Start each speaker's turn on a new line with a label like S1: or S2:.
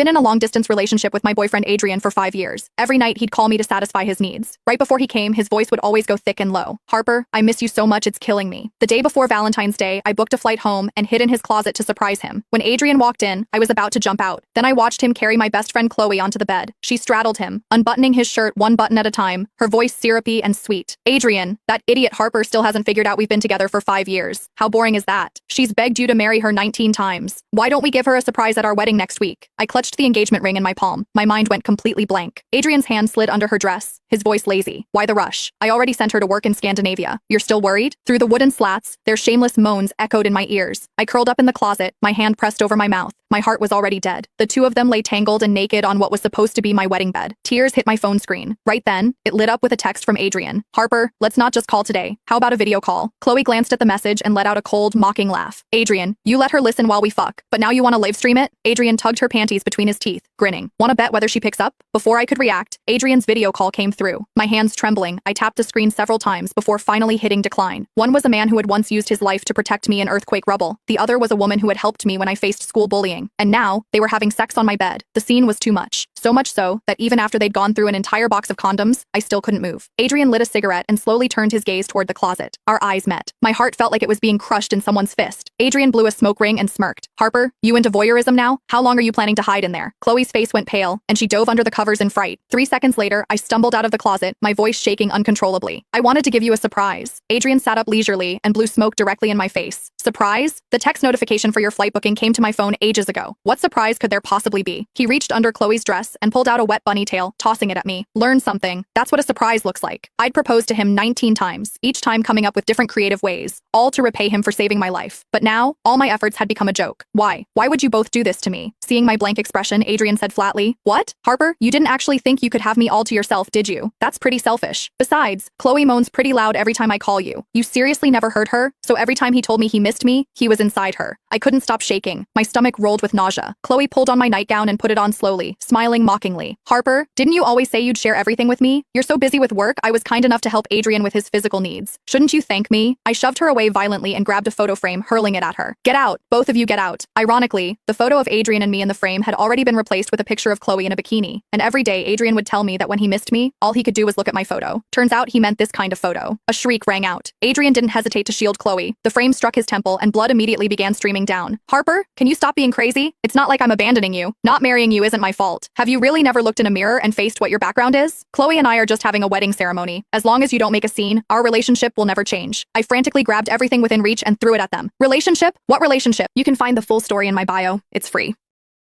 S1: been in a long-distance relationship with my boyfriend Adrian for 5 years. Every night he'd call me to satisfy his needs. Right before he came, his voice would always go thick and low. "Harper, I miss you so much, it's killing me." The day before Valentine's Day, I booked a flight home and hid in his closet to surprise him. When Adrian walked in, I was about to jump out. Then I watched him carry my best friend Chloe onto the bed. She straddled him, unbuttoning his shirt one button at a time, her voice syrupy and sweet. "Adrian, that idiot Harper still hasn't figured out we've been together for 5 years. How boring is that? She's begged you to marry her 19 times. Why don't we give her a surprise at our wedding next week?" I clutched the engagement ring in my palm. My mind went completely blank. Adrian's hand slid under her dress, his voice lazy. "Why the rush? I already sent her to work in Scandinavia. You're still worried?" Through the wooden slats, their shameless moans echoed in my ears. I curled up in the closet, my hand pressed over my mouth. My heart was already dead. The two of them lay tangled and naked on what was supposed to be my wedding bed. Tears hit my phone screen. Right then, it lit up with a text from Adrian. "Harper, let's not just call today. How about a video call?" Chloe glanced at the message and let out a cold, mocking laugh. "Adrian, you let her listen while we fuck, but now you want to live stream it?" Adrian tugged her panties between his teeth, grinning. "Wanna bet whether she picks up?" Before I could react, Adrian's video call came through. My hands trembling, I tapped the screen several times before finally hitting decline. One was a man who had once used his life to protect me in earthquake rubble. The other was a woman who had helped me when I faced school bullying. And now, they were having sex on my bed. The scene was too much. So much so, that even after they'd gone through an entire box of condoms, I still couldn't move. Adrian lit a cigarette and slowly turned his gaze toward the closet. Our eyes met. My heart felt like it was being crushed in someone's fist. Adrian blew a smoke ring and smirked. "Harper, you into voyeurism now? How long are you planning to hide in there?" Chloe's face went pale, and she dove under the covers in fright. 3 seconds later, I stumbled out of the closet, my voice shaking uncontrollably. "I wanted to give you a surprise." Adrian sat up leisurely and blew smoke directly in my face. "Surprise? The text notification for your flight booking came to my phone ages ago. What surprise could there possibly be?" He reached under Chloe's dress and pulled out a wet bunny tail, tossing it at me. "Learn something. That's what a surprise looks like." I'd proposed to him 19 times, each time coming up with different creative ways, all to repay him for saving my life. But now, all my efforts had become a joke. "Why? Why would you both do this to me?" Seeing my blank expression, Adrian said flatly, "What? Harper, you didn't actually think you could have me all to yourself, did you? That's pretty selfish. Besides, Chloe moans pretty loud every time I call you. You seriously never heard her? So every time he told me he missed me, he was inside her." I couldn't stop shaking. My stomach rolled with nausea. Chloe pulled on my nightgown and put it on slowly, smiling mockingly. "Harper, didn't you always say you'd share everything with me? You're so busy with work, I was kind enough to help Adrian with his physical needs. Shouldn't you thank me?" I shoved her away violently and grabbed a photo frame, hurling it at her. "Get out! Both of you get out!" Ironically, the photo of Adrian and me in the frame had already been replaced with a picture of Chloe in a bikini. And every day, Adrian would tell me that when he missed me, all he could do was look at my photo. Turns out he meant this kind of photo. A shriek rang out. Adrian didn't hesitate to shield Chloe. The frame struck his temple and blood immediately began streaming down. "Harper, can you stop being crazy? It's not like I'm abandoning you. Not marrying you isn't my fault. Have you really never looked in a mirror and faced what your background is? Chloe and I are just having a wedding ceremony. As long as you don't make a scene, our relationship will never change." I frantically grabbed everything within reach and threw it at them. "Relationship? What relationship?" You can find the full story in my bio. It's free.